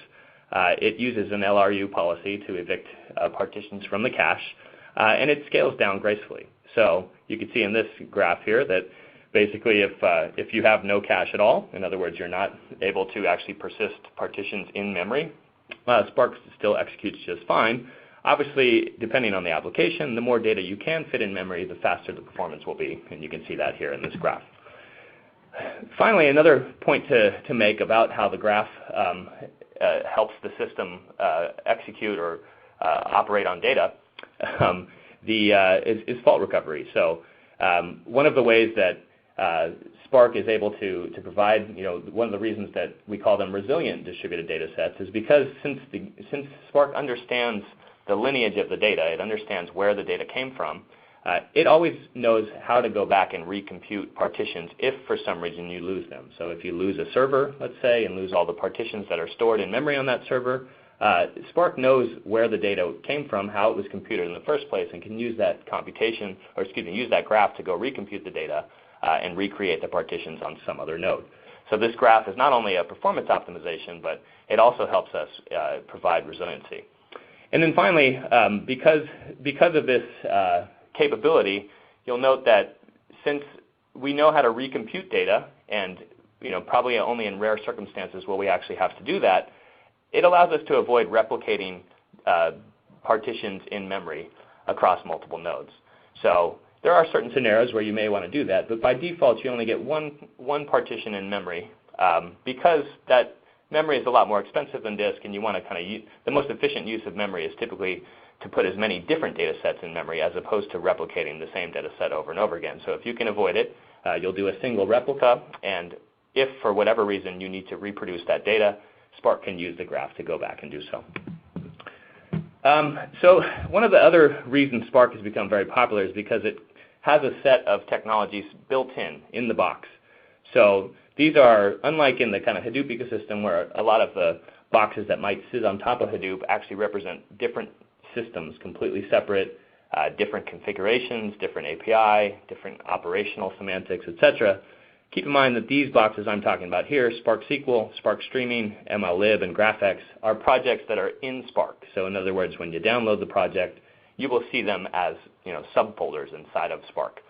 Speaker 3: It uses an LRU policy to evict partitions from the cache, and it scales down gracefully. So you can see in this graph here that basically if you have no cache at all, in other words, you're not able to actually persist partitions in memory, Spark still executes just fine. Obviously, depending on the application, the more data you can fit in memory, the faster the performance will be, and you can see that here in this graph. Finally, another point to make about how the graph helps the system execute or operate on data is fault recovery. So one of the ways that Spark is able to provide, one of the reasons that we call them resilient distributed data sets is because since Spark understands the lineage of the data, it understands where the data came from, it always knows how to go back and recompute partitions if for some reason you lose them. So if you lose a server, let's say, and lose all the partitions that are stored in memory on that server, Spark knows where the data came from, how it was computed in the first place, and can use that use that graph to go recompute the data and recreate the partitions on some other node. So this graph is not only a performance optimization, but it also helps us provide resiliency. And then finally, because of this capability, you'll note that since we know how to recompute data, and probably only in rare circumstances will we actually have to do that, it allows us to avoid replicating partitions in memory across multiple nodes. So there are certain scenarios where you may want to do that, but by default you only get one partition in memory because that memory is a lot more expensive than disk, and you want to kind of use the most efficient use of memory is typically to put as many different data sets in memory as opposed to replicating the same data set over and over again. So if you can avoid it, you'll do a single replica, and if for whatever reason you need to reproduce that data, Spark can use the graph to go back and do so. So one of the other reasons Spark has become very popular is because it has a set of technologies built in the box. So these are, unlike in the kind of Hadoop ecosystem where a lot of the boxes that might sit on top of Hadoop actually represent different systems, completely separate, different configurations, different API, different operational semantics, etc. Keep in mind that these boxes I'm talking about here, Spark SQL, Spark Streaming, MLlib, and GraphX, are projects that are in Spark. So in other words, when you download the project, you will see them as subfolders inside of Spark.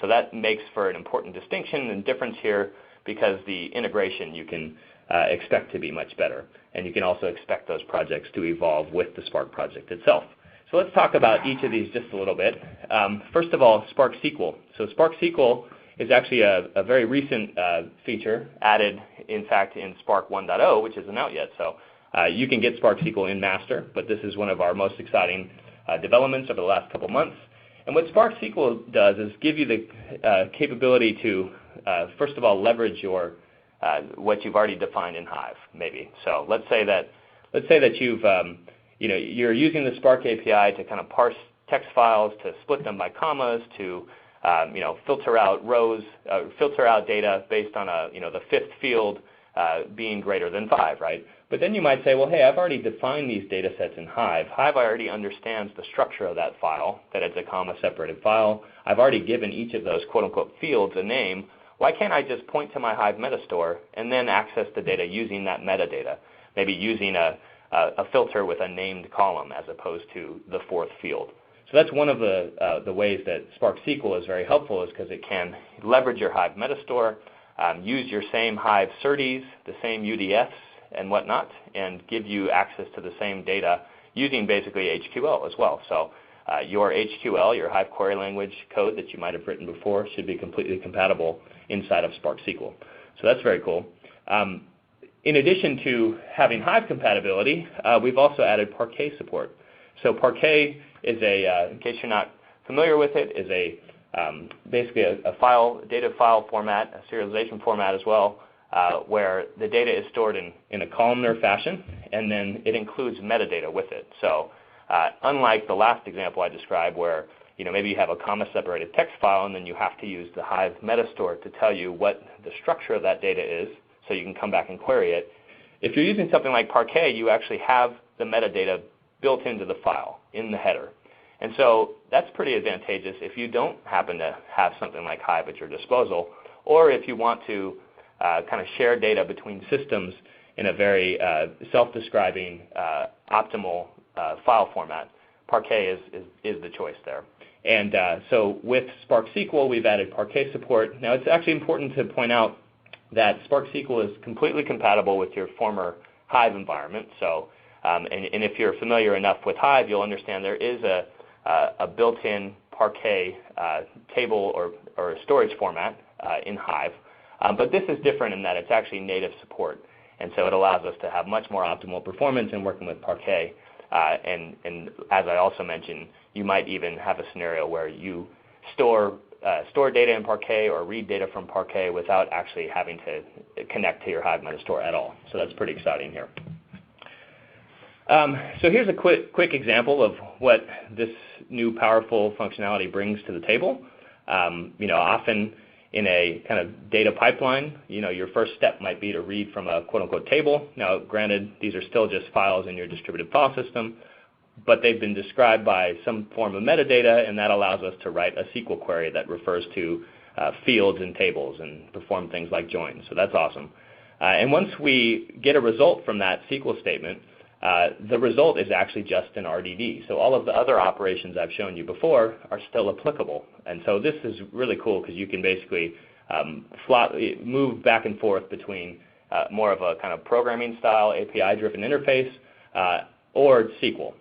Speaker 3: So that makes for an important distinction and difference here, because the integration you can expect to be much better. And you can also expect those projects to evolve with the Spark project itself. So let's talk about each of these just a little bit. First of all, Spark SQL. So Spark SQL is actually a very recent feature added, in fact, in Spark 1.0, which isn't out yet. So you can get Spark SQL in master, but this is one of our most exciting developments over the last couple months. And what Spark SQL does is give you the capability to, first of all, leverage your what you've already defined in Hive, maybe. So let's say that you're using the Spark API to kind of parse text files, to split them by commas, to filter out rows, filter out data based on the fifth field being greater than 5, right? But then you might say, well, hey, I've already defined these data sets in Hive. Hive already understands the structure of that file, that it's a comma-separated file. I've already given each of those quote-unquote fields a name. Why can't I just point to my Hive metastore and then access the data using that metadata? Maybe using a a filter with a named column as opposed to the fourth field. So that's one of the ways that Spark SQL is very helpful, is because it can leverage your Hive Metastore, use your same Hive SERDES, the same UDFs and whatnot, and give you access to the same data using basically HQL as well. So your HQL, your Hive query language code that you might have written before, should be completely compatible inside of Spark SQL. So that's very cool. In addition to having Hive compatibility, we've also added Parquet support. So Parquet is in case you're not familiar with it, is basically a data file format, a serialization format as well, where the data is stored in a columnar fashion, and then it includes metadata with it. So unlike the last example I described, where maybe you have a comma-separated text file, and then you have to use the Hive Metastore to tell you what the structure of that data is, so you can come back and query it. If you're using something like Parquet, you actually have the metadata built into the file in the header. And so that's pretty advantageous if you don't happen to have something like Hive at your disposal, or if you want to kind of share data between systems in a very self-describing, optimal file format. Parquet is the choice there. And so with Spark SQL, we've added Parquet support. Now, it's actually important to point out that Spark SQL is completely compatible with your former Hive environment. So, and if you're familiar enough with Hive, you'll understand there is a built-in Parquet table or storage format in Hive. But this is different in that it's actually native support. And so it allows us to have much more optimal performance in working with Parquet. And as I also mentioned, you might even have a scenario where you store data in Parquet or read data from Parquet without actually having to connect to your Hive Metastore at all. So that's pretty exciting here. So here's a quick example of what this new powerful functionality brings to the table. Often in a kind of data pipeline, your first step might be to read from a quote-unquote table. Now, granted, these are still just files in your distributed file system, but they've been described by some form of metadata, and that allows us to write a SQL query that refers to fields and tables and perform things like joins. So that's awesome. And once we get a result from that SQL statement, the result is actually just an RDD. So all of the other operations I've shown you before are still applicable. And so this is really cool because you can basically move back and forth between more of a kind of programming style API-driven interface or SQL.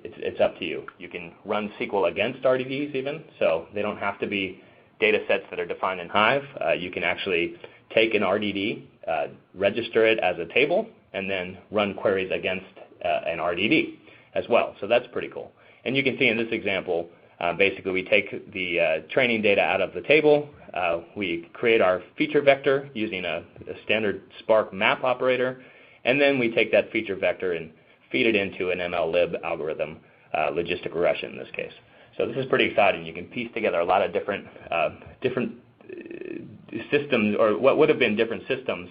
Speaker 3: It's up to you. You can run SQL against RDDs even, so they don't have to be data sets that are defined in Hive. You can actually take an RDD, register it as a table, and then run queries against an RDD as well. So that's pretty cool. And you can see in this example, basically we take the training data out of the table, we create our feature vector using a standard SPARC map operator, and then we take that feature vector and feed it into an MLlib algorithm, logistic regression in this case. So this is pretty exciting. You can piece together a lot of different systems, or what would have been different systems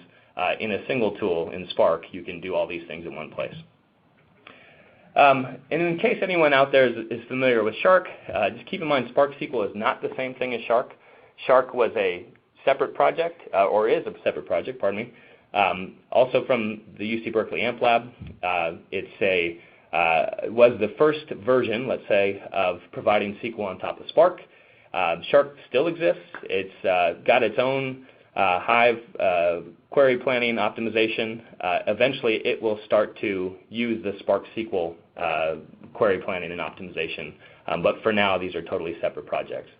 Speaker 3: in a single tool in Spark. You can do all these things in one place. And in case anyone out there is familiar with Shark, just keep in mind Spark SQL is not the same thing as Shark. Shark was a separate project, or is a separate project, pardon me, also from the UC Berkeley AMP Lab. It was the first version, let's say, of providing SQL on top of Spark. Shark still exists. It's got its own Hive query planning optimization. Eventually, it will start to use the Spark SQL query planning and optimization. But for now, these are totally separate projects.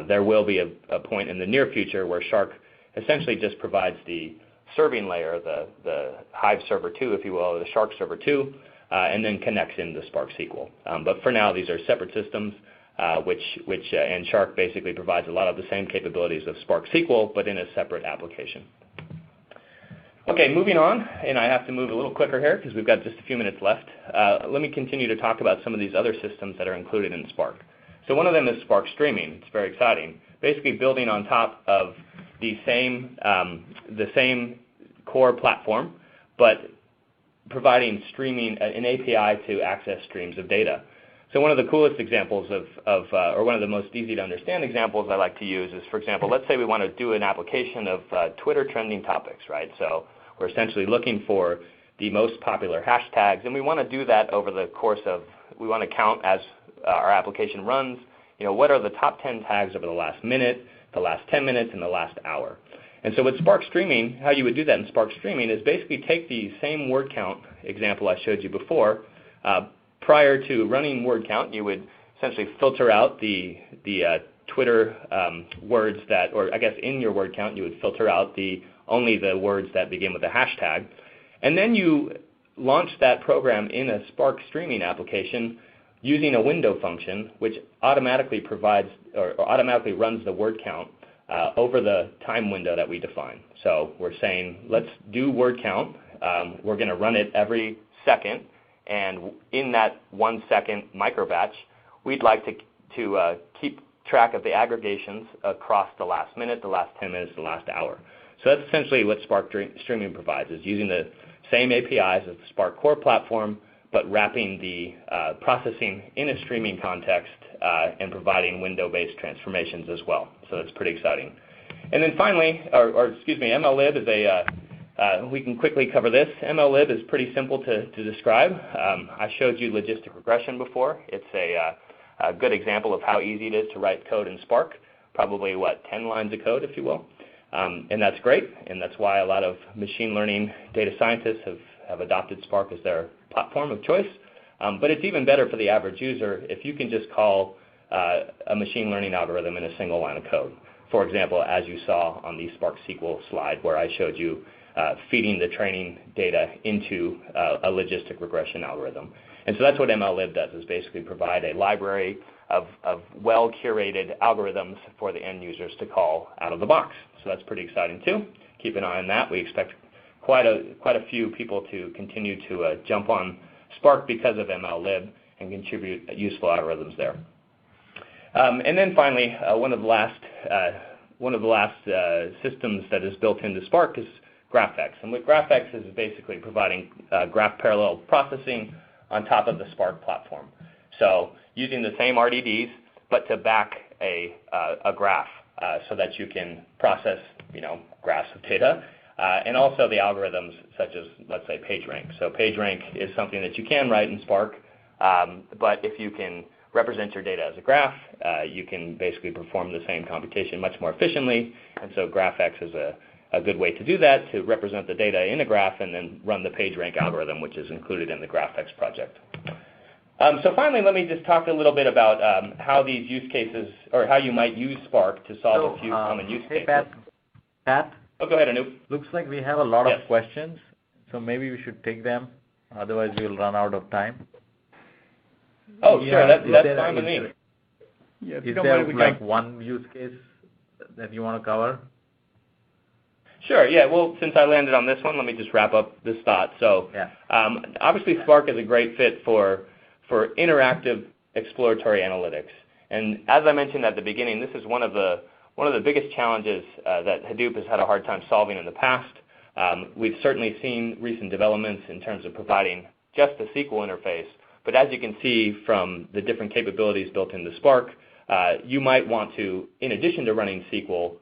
Speaker 3: There will be a point in the near future where Shark essentially just provides the serving layer, the Hive Server 2, if you will, or the Shark Server 2, and then connects into Spark SQL. But for now, these are separate systems, and Shark basically provides a lot of the same capabilities of Spark SQL, but in a separate application. Okay, moving on, and I have to move a little quicker here because we've got just a few minutes left. Let me continue to talk about some of these other systems that are included in Spark. So one of them is Spark Streaming. It's very exciting. Basically building on top of the same core platform, but providing streaming, an API to access streams of data. So one of the coolest examples or one of the most easy to understand examples I like to use is, for example, let's say we want to do an application of Twitter trending topics, right? So we're essentially looking for the most popular hashtags, and we want to do that over the course of, we want to count as our application runs, what are the top 10 tags over the last minute, the last 10 minutes, and the last hour. And so with Spark Streaming, how you would do that in Spark Streaming is basically take the same word count example I showed you before. Prior to running word count, you would essentially filter out the Twitter words that, or I guess in your word count, you would filter out only the words that begin with a hashtag. And then you launch that program in a Spark Streaming application using a window function, which automatically provides or automatically runs the word count over the time window that we define. So we're saying, let's do word count. We're going to run it every second. And in that 1 second micro batch, we'd like to keep track of the aggregations across the last minute, the last 10 minutes, the last hour. So that's essentially what Spark Streaming provides, is using the same APIs as the Spark core platform, but wrapping the processing in a streaming context and providing window-based transformations as well. So that's pretty exciting. And then finally, MLlib is we can quickly cover this. MLlib is pretty simple to describe. I showed you logistic regression before. It's a good example of how easy it is to write code in Spark, probably, 10 lines of code, if you will. And that's great, and that's why a lot of machine learning data scientists have adopted Spark as their platform of choice. But it's even better for the average user if you can just call a machine learning algorithm in a single line of code. For example, as you saw on the Spark SQL slide where I showed you feeding the training data into a logistic regression algorithm. And so that's what MLlib does, is basically provide a library of well-curated algorithms for the end users to call out of the box. So that's pretty exciting too. Keep an eye on that. We expect quite a few people to continue to jump on Spark because of MLlib and contribute useful algorithms there. And then finally, one of the last systems that is built into Spark is GraphX. And what GraphX is basically providing graph parallel processing on top of the Spark platform. So using the same RDDs, but to back a graph so that you can process, graphs of data, and also the algorithms such as, let's say, PageRank. So PageRank is something that you can write in Spark, but if you can represent your data as a graph, you can basically perform the same computation much more efficiently. And so GraphX is a good way to do that, to represent the data in a graph and then run the PageRank algorithm, which is included in the GraphX project. So finally, let me just talk a little bit about how these use cases, or how you might use Spark to solve a few common use cases.
Speaker 2: Pat?
Speaker 3: Oh, go ahead, Anoop.
Speaker 2: Looks like we have a lot of questions, so maybe we should take them. Otherwise, we'll run out of time.
Speaker 3: Oh, sure. That's fine with me.
Speaker 2: Is there one use case that you want to cover?
Speaker 3: Sure, yeah. Well, since I landed on this one, let me just wrap up this thought. So obviously Spark is a great fit for interactive exploratory analytics. And as I mentioned at the beginning, this is one of the biggest challenges that Hadoop has had a hard time solving in the past. We've certainly seen recent developments in terms of providing just a SQL interface. But as you can see from the different capabilities built into Spark, you might want to, in addition to running SQL,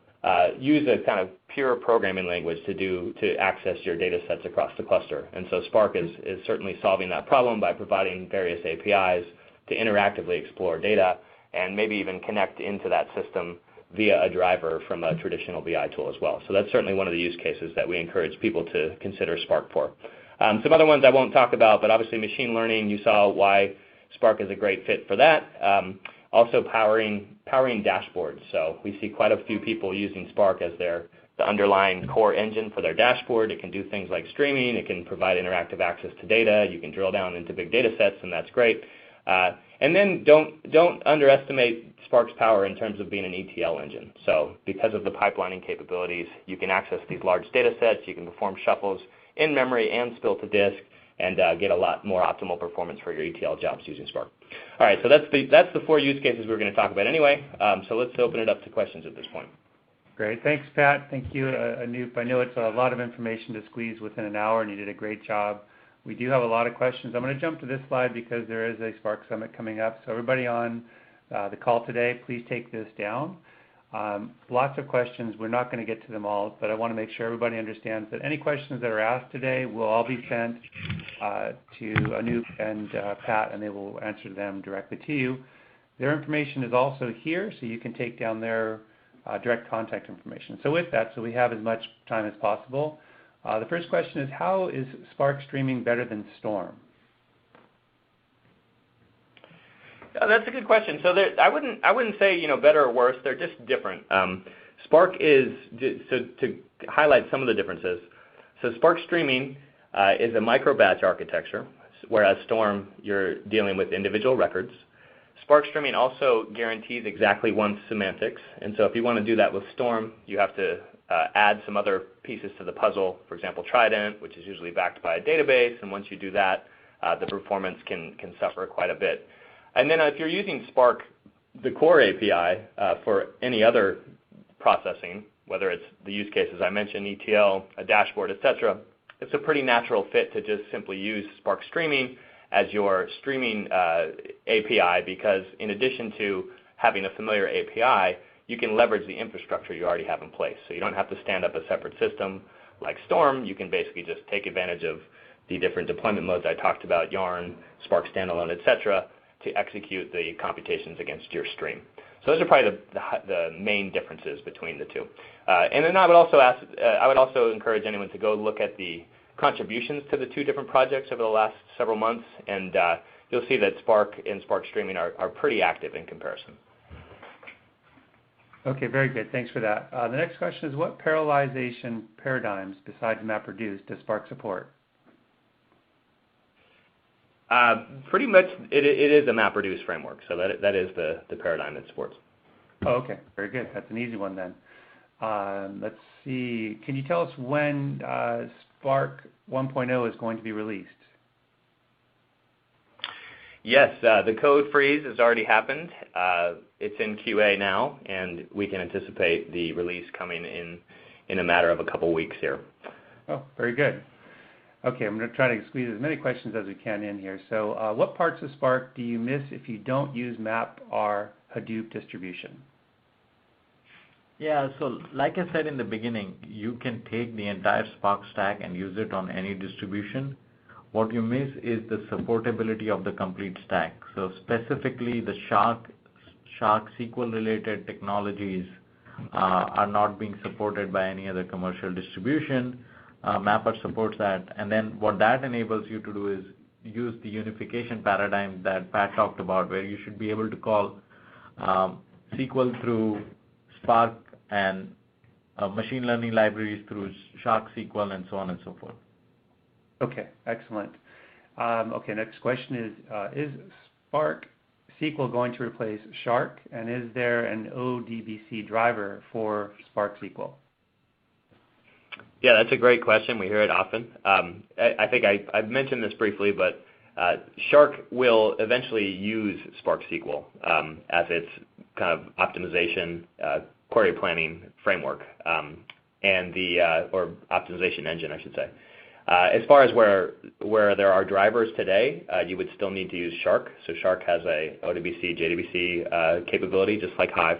Speaker 3: use a kind of pure programming language to access your data sets across the cluster. And so Spark is certainly solving that problem by providing various APIs to interactively explore data and maybe even connect into that system via a driver from a traditional BI tool as well. So that's certainly one of the use cases that we encourage people to consider Spark for. Some other ones I won't talk about, but obviously machine learning, you saw why Spark is a great fit for that. Also powering dashboards. So we see quite a few people using Spark as the underlying core engine for their dashboard. It can do things like streaming. It can provide interactive access to data. You can drill down into big data sets, and that's great. And then don't underestimate Spark's power in terms of being an ETL engine. So because of the pipelining capabilities, you can access these large data sets. You can perform shuffles in memory and spill to disk, and get a lot more optimal performance for your ETL jobs using Spark. All right, so that's the 4 use cases we're going to talk about anyway. So let's open it up to questions at this point.
Speaker 1: Great. Thanks, Pat. Thank you, Anoop. I know it's a lot of information to squeeze within an hour, and you did a great job. We do have a lot of questions. I'm going to jump to this slide because there is a Spark Summit coming up. So everybody on the call today, please take this down. Lots of questions. We're not going to get to them all, but I want to make sure everybody understands that any questions that are asked today will all be sent to Anoop and Pat, and they will answer them directly to you. Their information is also here, so you can take down their direct contact information. So with that, so we have as much time as possible, the first question is, how is Spark streaming better than Storm?
Speaker 3: That's a good question. So I wouldn't say better or worse. They're just different. Spark is, so to highlight some of the differences. So Spark streaming is a micro batch architecture, whereas Storm, you're dealing with individual records. Spark streaming also guarantees exactly once semantics, and so if you want to do that with Storm, you have to add some other pieces to the puzzle. For example, Trident, which is usually backed by a database, and once you do that, the performance can suffer quite a bit. And then if you're using Spark, the core API, for any other processing, whether it's the use cases I mentioned, ETL, a dashboard, etc., it's a pretty natural fit to just simply use Spark Streaming as your streaming API, because in addition to having a familiar API, you can leverage the infrastructure you already have in place. So you don't have to stand up a separate system like Storm. You can basically just take advantage of the different deployment modes I talked about, Yarn, Spark Standalone, etc., to execute the computations against your stream. So those are probably the main differences between the two. And then I would also encourage anyone to go look at the contributions to the two different projects over the last several months, and you'll see that Spark and Spark Streaming are pretty active in comparison.
Speaker 1: Okay, very good. Thanks for that. The next question is, what parallelization paradigms besides MapReduce does Spark support?
Speaker 3: Pretty much it is a MapReduce framework, so that is the paradigm it supports.
Speaker 1: Oh, okay. Very good. That's an easy one then. Let's see. Can you tell us when Spark 1.0 is going to be released?
Speaker 3: Yes, the code freeze has already happened. It's in QA now, and we can anticipate the release coming in a matter of a couple weeks here.
Speaker 1: Oh, very good. Okay, I'm going to try to squeeze as many questions as we can in here. So what parts of Spark do you miss if you don't use MapR Hadoop distribution?
Speaker 2: Yeah, so like I said in the beginning, you can take the entire Spark stack and use it on any distribution. What you miss is the supportability of the complete stack. So specifically the Shark SQL related technologies are not being supported by any other commercial distribution. MapR supports that, and then what that enables you to do is use the unification paradigm that Pat talked about, where you should be able to call SQL through Spark and machine learning libraries through Shark SQL and so on and so forth.
Speaker 1: Okay, excellent. Okay, next question is Spark SQL going to replace Shark, and is there an ODBC driver for Spark SQL?
Speaker 3: Yeah, that's a great question. We hear it often. I think I've mentioned this briefly, but Shark will eventually use Spark SQL as its kind of optimization query planning framework, or optimization engine, I should say. As far as where there are drivers today, you would still need to use Shark. So Shark has a ODBC, JDBC capability, just like Hive.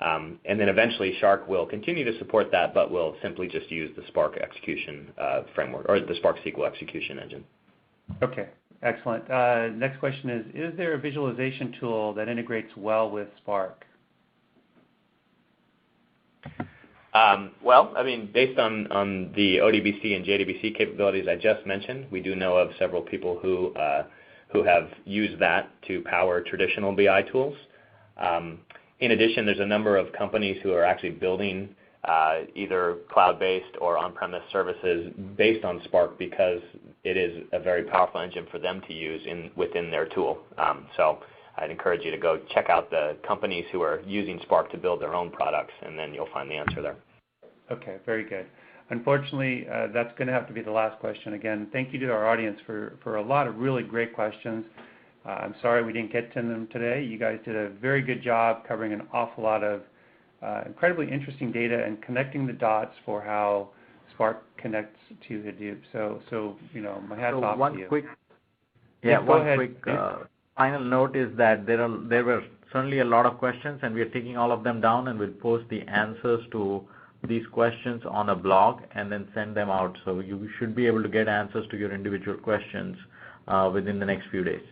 Speaker 3: And then eventually Shark will continue to support that, but will simply just use the Spark execution framework, or the Spark SQL execution engine. Okay,
Speaker 1: excellent. Next question is there a visualization tool that integrates well with Spark?
Speaker 3: Well, I mean, based on the ODBC and JDBC capabilities I just mentioned, we do know of several people who have used that to power traditional BI tools. In addition, there's a number of companies who are actually building either cloud-based or on-premise services based on Spark, because it is a very powerful engine for them to use within their tool. So I'd encourage you to go check out the companies who are using Spark to build their own products, and then you'll find the answer there.
Speaker 1: Okay, very good. Unfortunately, that's going to have to be the last question. Again, thank you to our audience for a lot of really great questions. I'm sorry we didn't get to them today. You guys did a very good job covering an awful lot of incredibly interesting data and connecting the dots for how Spark connects to Hadoop. So my hat's off to you.
Speaker 2: One quick final note is that there were certainly a lot of questions, and we are taking all of them down, and we'll post the answers to these questions on a blog and then send them out. So you should be able to get answers to your individual questions within the next few days.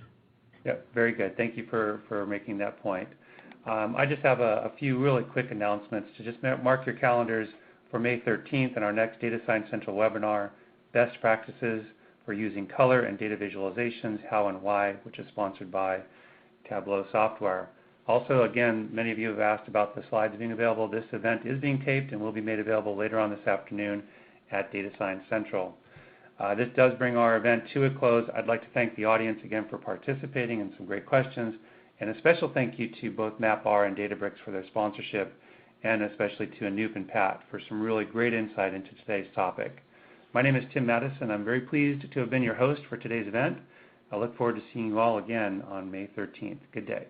Speaker 1: Yep, very good. Thank you for making that point. I just have a few really quick announcements to just mark your calendars for May 13th and our next Data Science Central webinar, Best Practices for Using Color and Data Visualizations, How and Why, which is sponsored by Tableau Software. Also, again, many of you have asked about the slides being available. This event is being taped and will be made available later on this afternoon at Data Science Central. This does bring our event to a close. I'd like to thank the audience again for participating and some great questions, and a special thank you to both MapR and Databricks for their sponsorship, and especially to Anoop and Pat for some really great insight into today's topic. My name is Tim Madison. I'm very pleased to have been your host for today's event. I look forward to seeing you all again on May 13th. Good day.